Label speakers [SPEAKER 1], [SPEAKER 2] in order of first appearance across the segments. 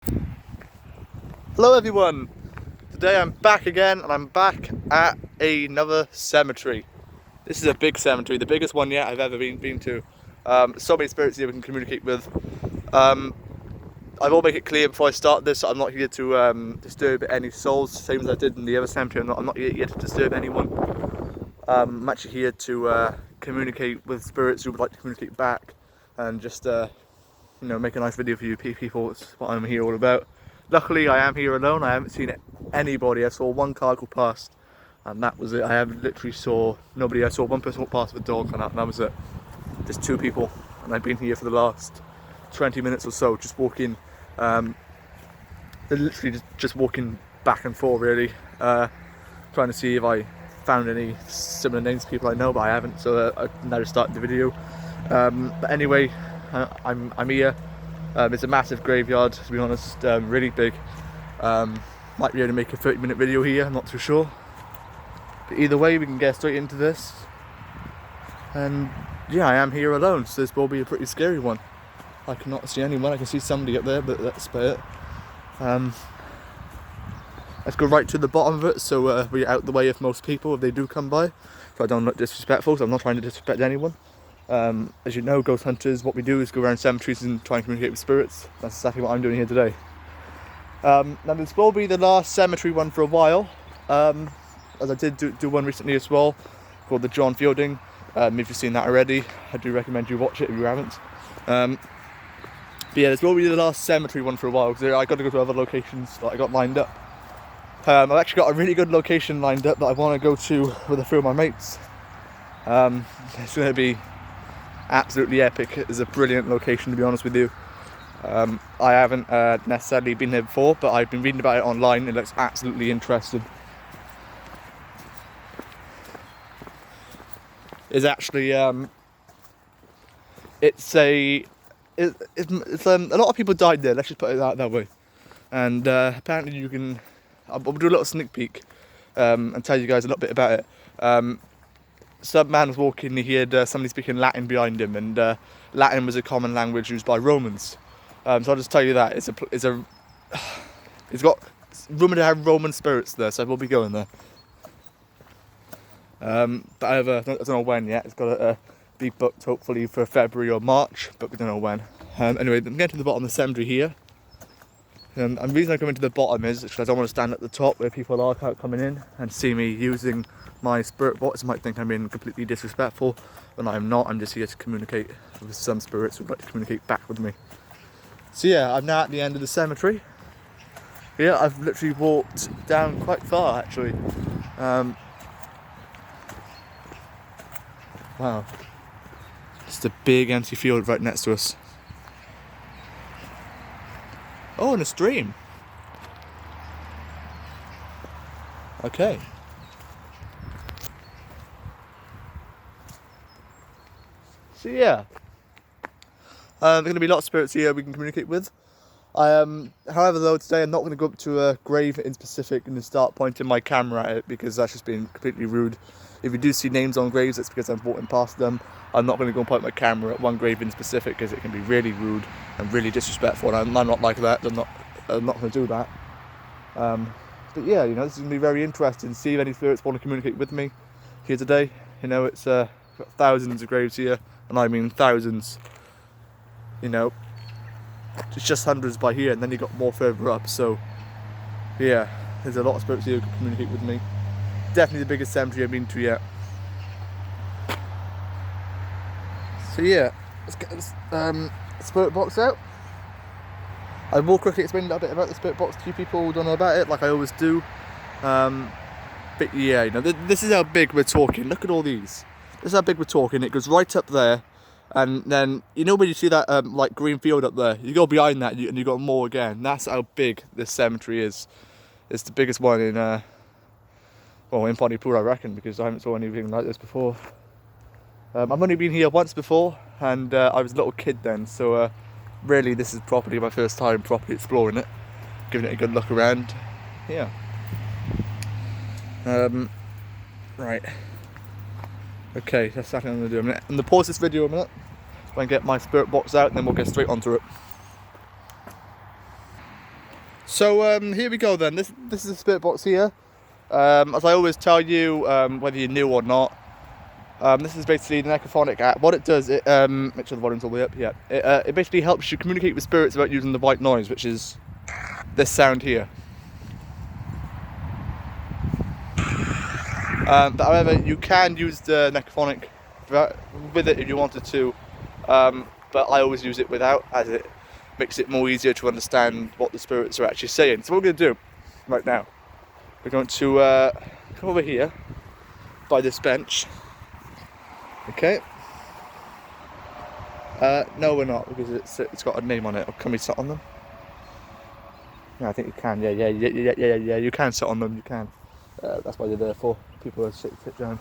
[SPEAKER 1] Hello everyone! Today I'm back again, and I'm back at another cemetery. This is a big cemetery, the biggest one yet I've ever been to. So many spirits here we can communicate with. I will make it clear before I start this, I'm not here to disturb any souls, same as I did in the other cemetery. I'm not here to disturb anyone. I'm actually here to communicate with spirits who would like to communicate back, and just make a nice video for you people. That's what I'm here all about. Luckily I am here alone. I haven't seen anybody. I saw one car go past and that was it. I literally saw nobody. I saw one person walk past with a dog and that was it. Just two people, and I've been here for the last 20 minutes or so, just walking. They're literally just walking back and forth really, trying to see if I found any similar names to people I know, but I haven't, so I now just started the video. But anyway, I'm here. It's a massive graveyard, to be honest, really big. Might be able to make a 30-minute video here, I'm not too sure. But either way, we can get straight into this. And yeah, I am here alone, so this will be a pretty scary one. I cannot see anyone. I can see somebody up there, but that's about it. Let's go right to the bottom of it, so we're out the way of most people if they do come by. So I don't look disrespectful, so I'm not trying to disrespect anyone. As you know, ghost hunters, what we do is go around cemeteries and try and communicate with spirits. That's exactly what I'm doing here today. Now this will be the last cemetery one for a while, as I did do one recently as well, called the John Fielding. If you've seen that already, I do recommend you watch it if you haven't. But yeah, this will be the last cemetery one for a while, because I got to go to other locations that I got lined up. I've actually got a really good location lined up that I want to go to with a few of my mates. It's going to be absolutely epic. It's a brilliant location, to be honest with you. I haven't necessarily been there before, but I've been reading about it online. It looks absolutely interesting. It's actually it's a lot of people died there. Let's just put it that way. And apparently you can. I'll do a little sneak peek and tell you guys a little bit about it. Some man was walking, he heard somebody speaking Latin behind him, and Latin was a common language used by Romans. So I'll just tell you that it's got rumored to have Roman spirits there, so we'll be going there. But I don't know when yet. It's got to be booked hopefully for February or March, but we don't know when. Anyway, I'm getting to the bottom of the cemetery here. And the reason I come into the bottom is because I don't want to stand at the top where people are coming in and see me using my spirit box. I might think I'm being completely disrespectful, but I'm not. I'm just here to communicate with some spirits who would like to communicate back with me. So yeah, I'm now at the end of the cemetery. Yeah, I've literally walked down quite far actually. Wow. Just a big empty field right next to us. Oh, and a stream. Okay. So yeah, there are going to be lots of spirits here we can communicate with. However, though, today I'm not going to go up to a grave in specific and start pointing my camera at it, because that's just being completely rude. If you do see names on graves, it's because I'm walking past them. I'm not going to go and point my camera at one grave in specific, because it can be really rude and really disrespectful, and I'm not like that. I'm not going to do that. But yeah, this is going to be very interesting. See if any spirits want to communicate with me here today. It's got thousands of graves here, and I mean thousands. It's just hundreds by here, and then you got more further up. So yeah, there's a lot of spirits here who can communicate with me. Definitely the biggest cemetery I've been to yet. So yeah, let's get this spirit box out. I will quickly explain a little bit about the spirit box to you people who don't know about it, like I always do. But yeah, this is how big we're talking. Look at all these. This is how big we're talking. It goes right up there, and then when you see that like green field up there, you go behind that and you got more again. That's how big this cemetery is. It's the biggest one in in Pontypool, I reckon, because I haven't saw anything like this before. I've only been here once before, and I was a little kid then, so really this is probably my first time properly exploring it, giving it a good look around. Yeah. Right. Okay, that's exactly what I'm going to do. I'm going to pause this video a minute, so I can get my spirit box out, and then we'll get straight onto it. So here we go then. This is the spirit box here. As I always tell you, whether you're new or not, this is basically the Necrophonic app. What it does, it make sure the volume's all the way up here. It basically helps you communicate with spirits without using the white noise, which is this sound here. But however, you can use the Necrophonic with it if you wanted to. But I always use it without, as it makes it more easier to understand what the spirits are actually saying. So what we're going to do right now, we're going to come over here by this bench. Okay. No, we're not, because it's got a name on it. Or can we sit on them? Yeah, I think you can. Yeah. You can sit on them. You can. That's why they're there for. People to sit down.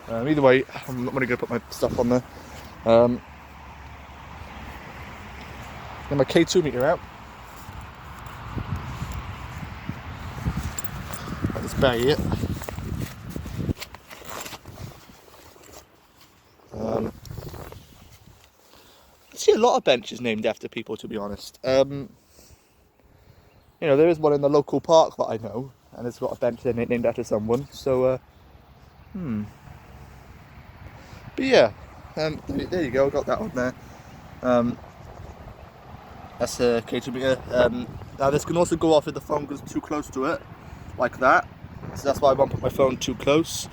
[SPEAKER 1] Either way, I'm not really going to put my stuff on there. Get my K2 meter out. Let this bury it. I see a lot of benches named after people, to be honest. You know, there is one in the local park that I know, and it's got a bench in it named after someone. So, but yeah, there you go. Got that on there. That's a K2 meter. Now this can also go off if the phone goes too close to it, like that. So that's why I won't put my phone too close.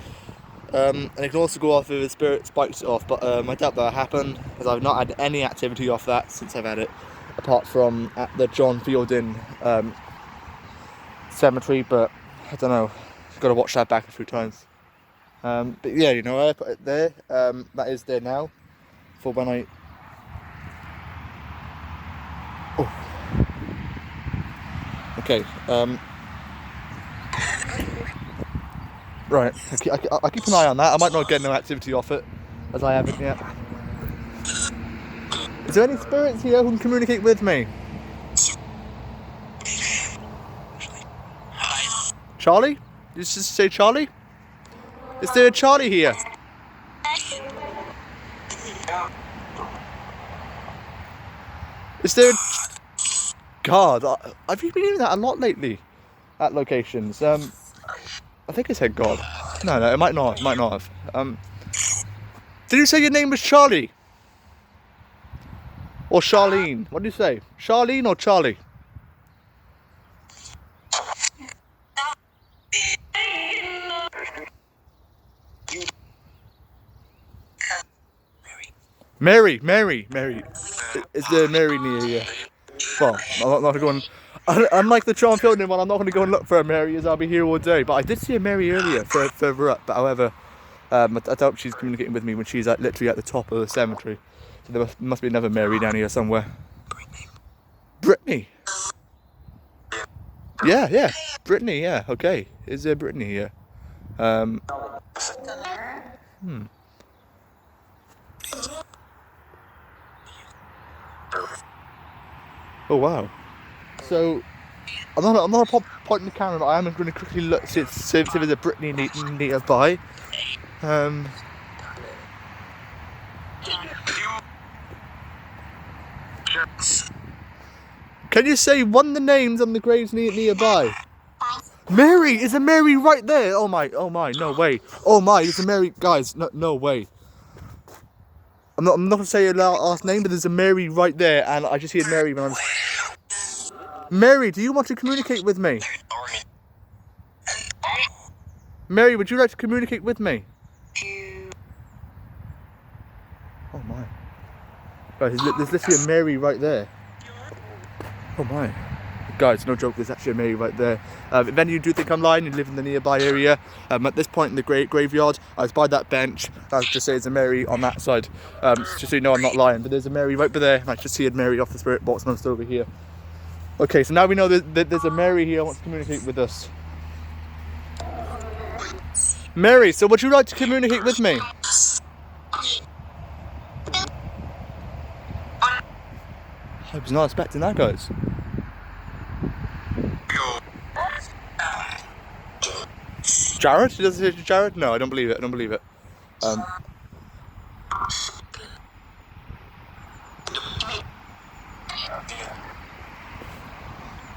[SPEAKER 1] And it can also go off if the spirit spikes it off, but I doubt that'll happen, because I've not had any activity off that since I've had it, apart from at the John Fielding cemetery, but I don't know, I've got to watch that back a few times. But yeah, you know, I put it there. That is there now for when I... Oh. Okay. Right. I keep an eye on that. I might not get no activity off it, as I haven't yet. Is there any spirits here who can communicate with me? Charlie? Did you just say Charlie? Is there a Charlie here? Is there a... God, I've been hearing that a lot lately at locations. I think I said God. No, it might not. It might not have. Did you say your name was Charlie? Or Charlene? What did you say? Charlene or Charlie? Mary. Is there Mary near here? Well, I'm not going... Unlike the John Fielding one, I'm not going to go and look for a Mary, as I'll be here all day. But I did see a Mary earlier, further up. But however, I doubt she's communicating with me when she's literally at the top of the cemetery. So there must be another Mary down here somewhere. Brittany. Yeah. Brittany, yeah. Okay. Is there Brittany here? Oh wow. So I'm not pointing the camera, but I am going to quickly look see if there's a Brittany nearby. Can you say one of the names on the graves nearby? Mary! Is a Mary right there? Oh my, no way. Oh my, there's a Mary, guys, no way. I'm not going to say her last name, but there's a Mary right there, and I just hear Mary when I'm... Mary, do you want to communicate with me? Mary, would you like to communicate with me? Oh my. Guys, there's literally a Mary right there. Oh my. Guys, no joke, there's actually a Mary right there. If any of you do think I'm lying, you live in the nearby area, at this point in the graveyard, I was by that bench. I just say there's a Mary on that side. Just so you know I'm not lying, but there's a Mary right there, and I just see a Mary off the spirit box and I'm still over here. Okay, so now we know that there's a Mary here who wants to communicate with us. Mary, so would you like to communicate with me? I was not expecting that, guys. Jared? Does it say Jared? No, I don't believe it.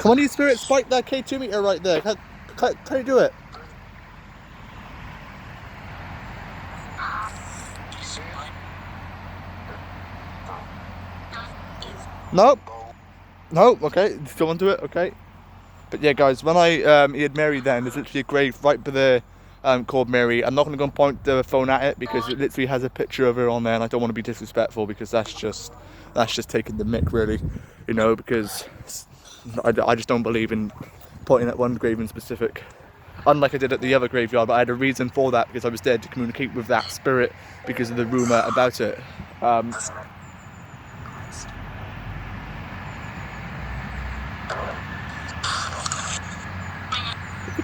[SPEAKER 1] Come on, you spirit, spike that K2 meter right there. Can you do it? Nope. Nope. Okay, still want to do it. Okay. But yeah, guys, when I he had Mary, then there's literally a grave right by there called Mary. I'm not going to go and point the phone at it because it literally has a picture of her on there, and I don't want to be disrespectful because that's just taking the mick, really, you know. Because I just don't believe in pointing at one grave in specific, unlike I did at the other graveyard. But I had a reason for that because I was there to communicate with that spirit because of the rumor about it.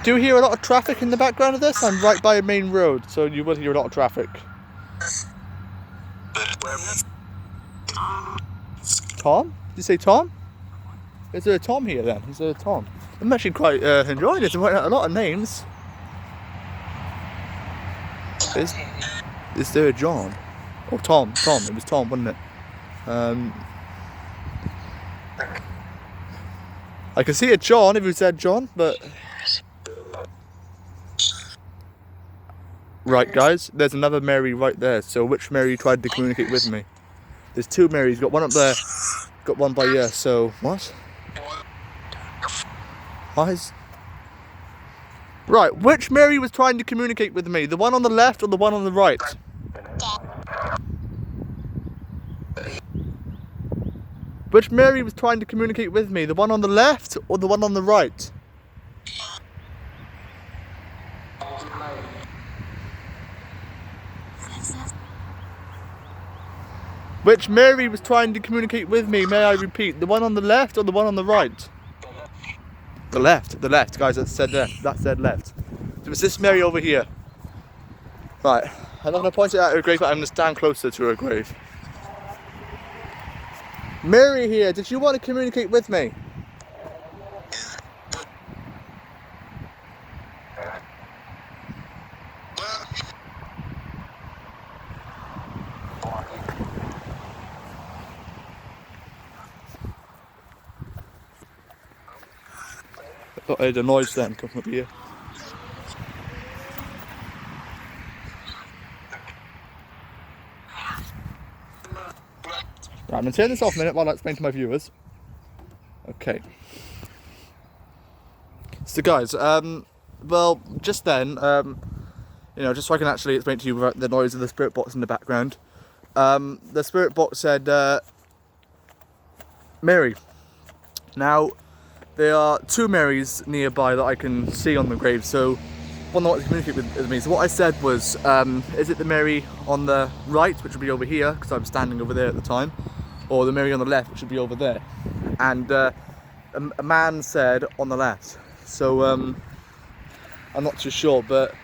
[SPEAKER 1] Do you hear a lot of traffic in the background of this? I'm right by a main road, so you will hear a lot of traffic. Tom? Did you say Tom? Is there a Tom here then? Is there a Tom? I'm actually quite enjoying this. I'm writing out a lot of names. Is there a John? Oh, Tom. Tom. It was Tom, wasn't it? I can see a John if you said John, but... Right, guys, there's another Mary right there. So which Mary tried to communicate with me? There's two Marys. Got one up there, got one by here. So what? Why is... Right, which Mary was trying to communicate with me? The one on the left or the one on the right? Which Mary was trying to communicate with me? The one on the left or the one on the right? Which Mary was trying to communicate with me, may I repeat? The one on the left or the one on the right? The left, guys, that said left. That said left. So it's this Mary over here. Right, I'm not going to point it at her grave, but I'm going to stand closer to her grave. Mary here, did you want to communicate with me? I thought I heard a noise then coming up here. Right, I'm going to turn this off a minute while I explain to my viewers. Okay. So guys, well, just then, you know, just so I can actually explain to you without the noise of the spirit box in the background, the spirit box said, Mary. Now, there are two Marys nearby that I can see on the grave, so one that wants to communicate with me. So what I said was, is it the Mary on the right, which would be over here, because I was standing over there at the time, or the Mary on the left, which would be over there? And a man said on the left. So I'm not too sure, but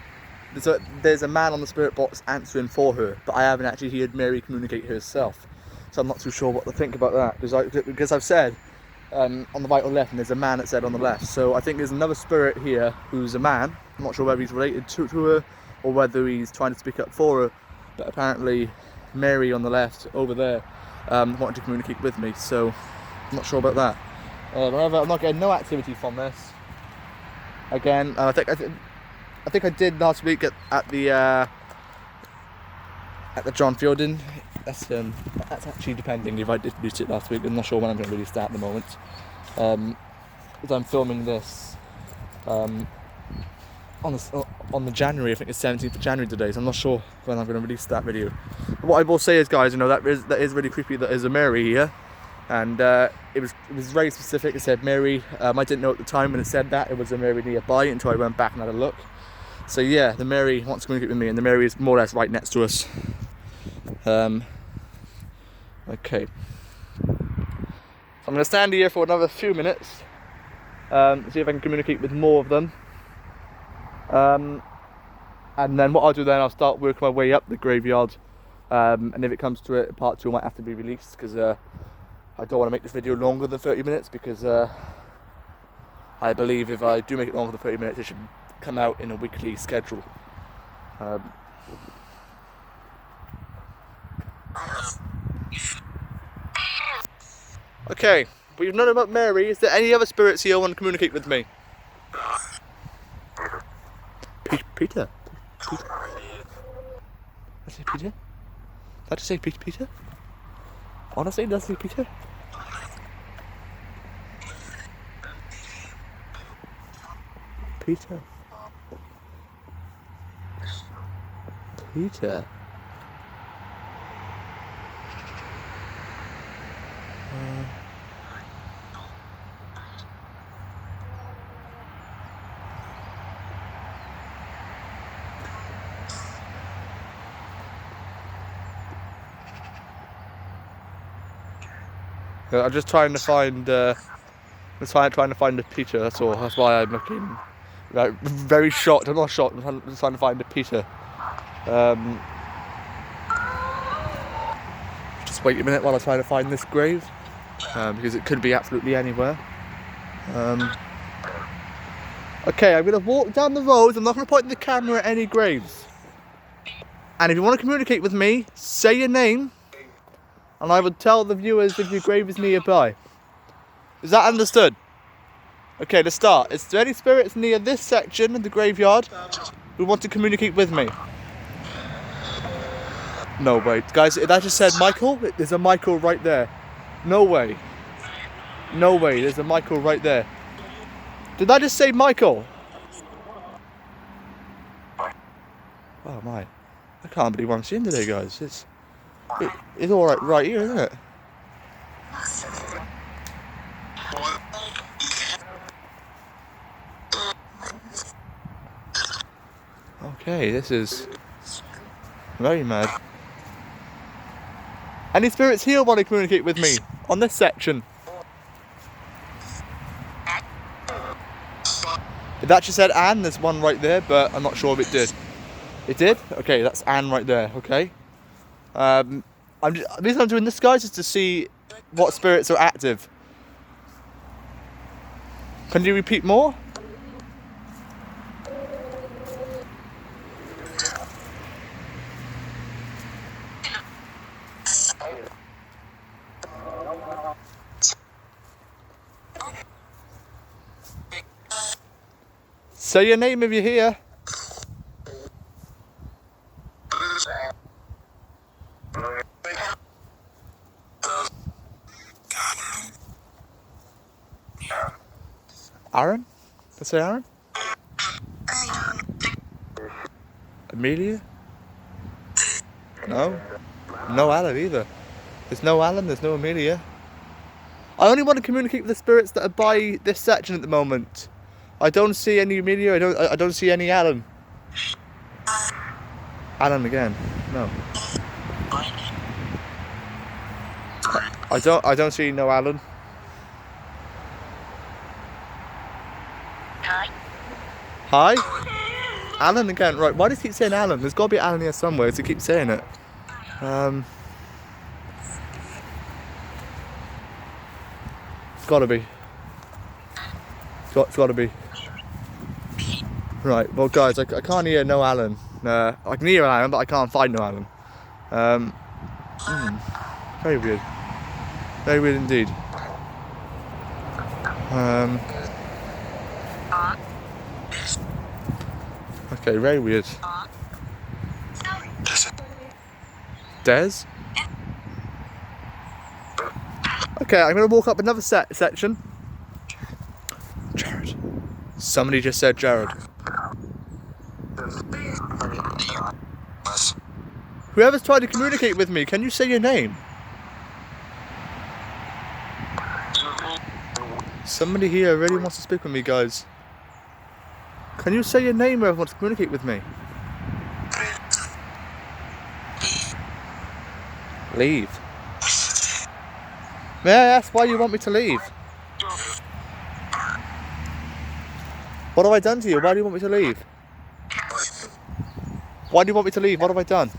[SPEAKER 1] there's a man on the spirit box answering for her, but I haven't actually heard Mary communicate herself. So I'm not too sure what to think about that, because I've said on the right or left, and there's a man that said on the left. So I think there's another spirit here who's a man. I'm not sure whether he's related to her or whether he's trying to speak up for her, but apparently Mary on the left over there wanted to communicate with me, so I'm not sure about that. However, I'm not getting no activity from this. Again, I think I did last week at the John Fielding. That's actually depending if I did release it last week. I'm not sure when I'm going to release that at the moment. As I'm filming this on the January, I think it's 17th of January today, so I'm not sure when I'm going to release that video. But what I will say is, guys, you know, that is really creepy. That is a Mary here, and it was very specific. It said Mary. I didn't know at the time when it said that it was a Mary nearby until I went back and had a look. So yeah, the Mary wants to communicate with me, and the Mary is more or less right next to us. Okay. I'm going to stand here for another few minutes, see if I can communicate with more of them. And then what I'll do then, I'll start working my way up the graveyard. And if it comes to it, part 2 might have to be released, because I don't want to make this video longer than 30 minutes, because I believe if I do make it longer than 30 minutes, it should come out in a weekly schedule. Okay, But you've known about Mary. Is there any other spirits here who want to communicate with me? Peter? Peter? Did I say Peter? Did I just say Peter? Honestly, did I say Peter? Peter? Peter? I'm just trying to find. I'm trying to find a Peter. That's all. That's why I'm looking. Like, very shocked. I'm not shocked. I'm just trying to find a Peter. Just wait a minute while I try to find this grave, because it could be absolutely anywhere. Okay, I'm gonna walk down the road. I'm not gonna point the camera at any graves. And if you want to communicate with me, say your name, and I will tell the viewers if your grave is nearby. Is that understood? Okay, let's start. Is there any spirits near this section of the graveyard who want to communicate with me? No, wait. Guys, that just said Michael? There's a Michael right there. No way. No way, there's a Michael right there. Did I just say Michael? Oh my. I can't believe what I'm seeing today, guys. It's all right here, isn't it? Okay, this is very mad. Any spirits here want to communicate with me on this section? It actually said Anne, there's one right there, but I'm not sure if it did. It did? Okay, that's Anne right there, okay. The reason I'm doing this, guys, is to see what spirits are active. Can you repeat more? Say your name if you're here. Aaron? Let's say Aaron? Amelia? No? No Alan either. There's no Alan, there's no Amelia. I only want to communicate with the spirits that are by this section at the moment. I don't see any Amelia, I don't see any Alan. Alan again. No. I don't see no Alan. Hi? Alan again, right, why does he keep saying Alan? There's got to be Alan here somewhere to keep saying it. It's got to be. It's got to be. Right, well guys, I can't hear no Alan. I can hear Alan, but I can't find no Alan. Very weird. Very weird indeed. Okay, very weird. Des? Okay, I'm gonna walk up another section. Jared. Somebody just said Jared. Whoever's trying to communicate with me, can you say your name? Somebody here really wants to speak with me, guys. Can you say your name, whoever wants to communicate with me? Leave. May I ask why you want me to leave? What have I done to you? Why do you want me to leave? Why do you want me to leave? What have I done?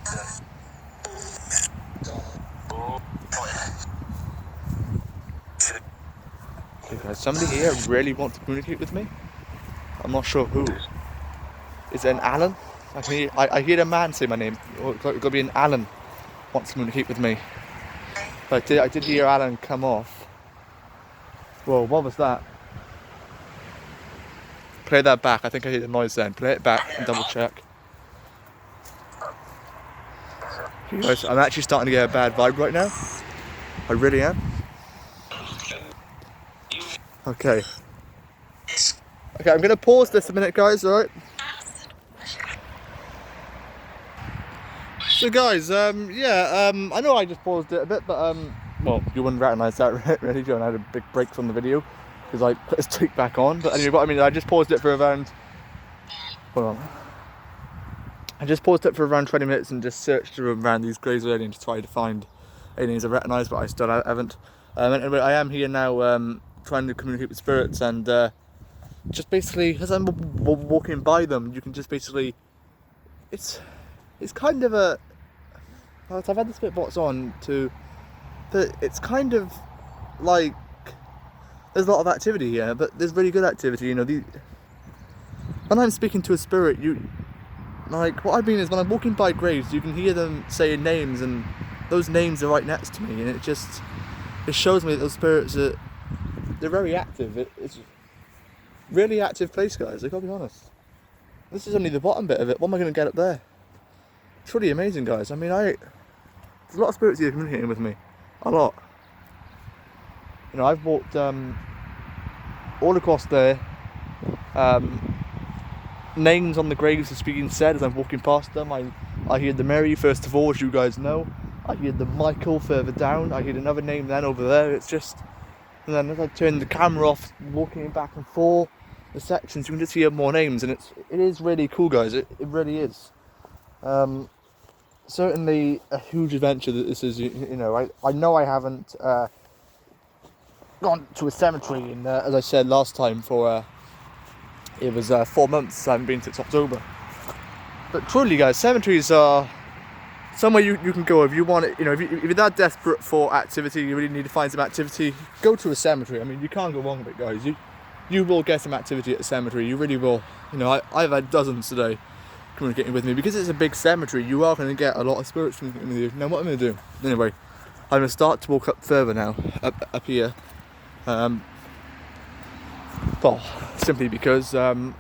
[SPEAKER 1] Okay, guys, somebody here really wants to communicate with me. I'm not sure who. Is it an Alan? I hear a man say my name. It's got to be an Alan wants to communicate with me. But I did hear Alan come off. Whoa, what was that? Play that back. I think I heard the noise then. Play it back and double check. Okay, guys, I'm actually starting to get a bad vibe right now. I really am. Okay. Okay, I'm gonna pause this a minute, guys, alright? So guys, I know I just paused it a bit, but well, you wouldn't recognise that really, John. I had a big break from the video because I put his take back on. But anyway, what I mean, I just paused it for around. Hold on. I just paused it for around 20 minutes and just searched around these graves of aliens to try to find aliens I recognise, but I still haven't. Anyway, I am here now, trying to communicate with spirits, and just basically, as I'm walking by them, you can just basically, it's kind of a. Well, I've had the spit box on to. It's kind of like there's a lot of activity here, but there's really good activity. You know, when I'm speaking to a spirit, like what I mean is when I'm walking by graves, you can hear them saying names, and those names are right next to me, and it shows me that those spirits they're very active. It's a really active place, guys. I gotta be honest. This is only the bottom bit of it. What am I going to get up there? It's really amazing, guys. I mean, there's a lot of spirits here communicating with me. A lot. You know, I've walked all across there. Names on the graves are being said as I'm walking past them. I hear the Mary, first of all, as you guys know. I hear the Michael further down. I hear another name then over there. It's just, and then as I turn the camera off, walking back and forth the sections, you can just hear more names, and it is really cool, guys. It really is. Certainly a huge adventure that this is. You know, I know I haven't gone to a cemetery, and as I said last time, for it was 4 months. I haven't been since October. But truly, guys, cemeteries are somewhere you can go if you want it. You know, if you're that desperate for activity, you really need to find some activity, go to a cemetery. I mean, you can't go wrong with it, guys. You will get some activity at a cemetery. You really will. You know, I've had dozens today communicating with me because it's a big cemetery. You are going to get a lot of spirits communicating with you. Now, what I'm going to do? Anyway, I'm going to start to walk up further now, up here. Well, simply because a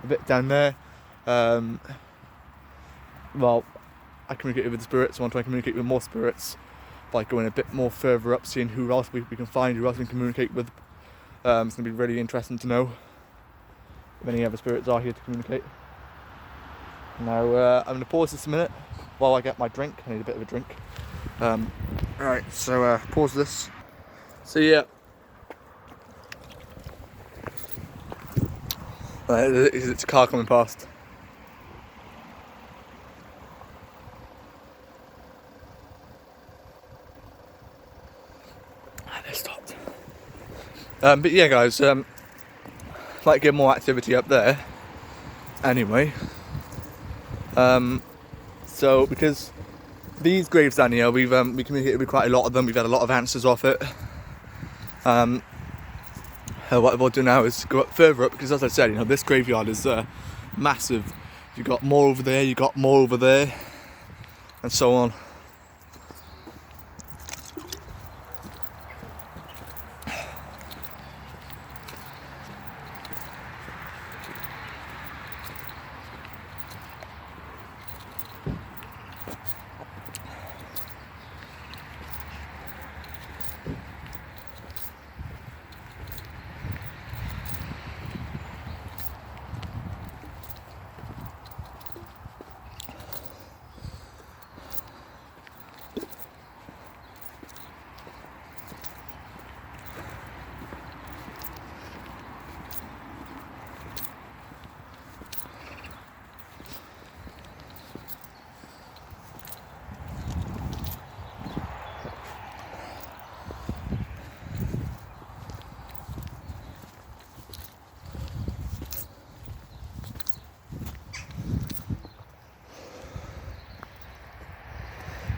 [SPEAKER 1] bit down there. Well, I communicated with the spirits. I want to try and communicate with more spirits by going a bit more further up, seeing who else we can find, who else we can communicate with. It's going to be really interesting to know if any other spirits are here to communicate. Now, I'm going to pause this a minute while I get my drink. I need a bit of a drink. Alright, so pause this. So yeah. It's a car coming past. They stopped. But yeah, guys, might get more activity up there. Anyway, so because these graves down here, we communicated with quite a lot of them. We've had a lot of answers off it. What we'll do now is go up further up, because as I said, you know, this graveyard is massive. You got more over there, you got more over there, and so on.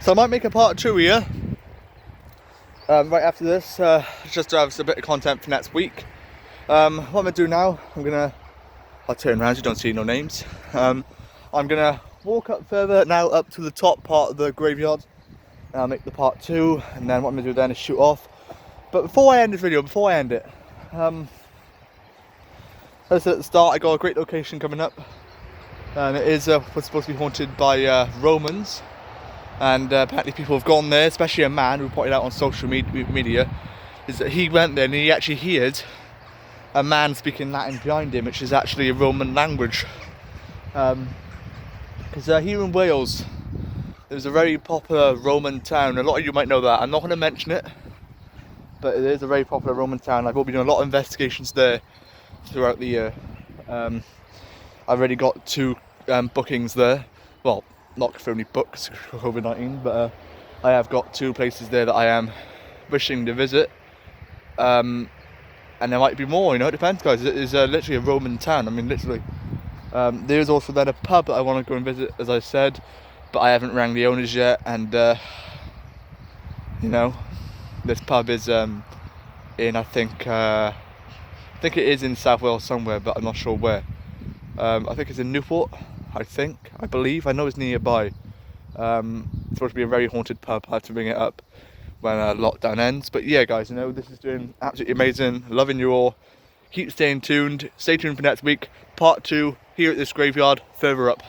[SPEAKER 1] So I might make a part 2 here, right after this, just to have a bit of content for next week. What I'm going to do now, I'll turn around so you don't see no names. I'm going to walk up further now, up to the top part of the graveyard. I'll make the part 2, and then what I'm going to do then is shoot off, But before I end this video, as at the start, I got a great location coming up, and it is what's supposed to be haunted by Romans, and apparently people have gone there, especially a man who pointed out on social media, is that he went there and he actually heard a man speaking Latin behind him, which is actually a Roman language. Because here in Wales, there's a very popular Roman town. A lot of you might know that. I'm not going to mention it, but it is a very popular Roman town. I've been doing a lot of investigations there throughout the year. I've already got 2 bookings there. Well, not firmly booked for COVID-19, but I have got 2 places there that I am wishing to visit. And there might be more, it depends, guys. It is literally a Roman town. I mean, literally. There's also then a pub that I want to go and visit, as I said, but I haven't rang the owners yet, and this pub is in, I think it is in South Wales somewhere, but I'm not sure where. I think it's in Newport, I believe. I know it's nearby. It's supposed to be a very haunted pub. I have to bring it up when lockdown ends. But yeah, guys, this is doing absolutely amazing. Loving you all. Keep staying tuned. Stay tuned for next week. Part 2 here at this graveyard further up.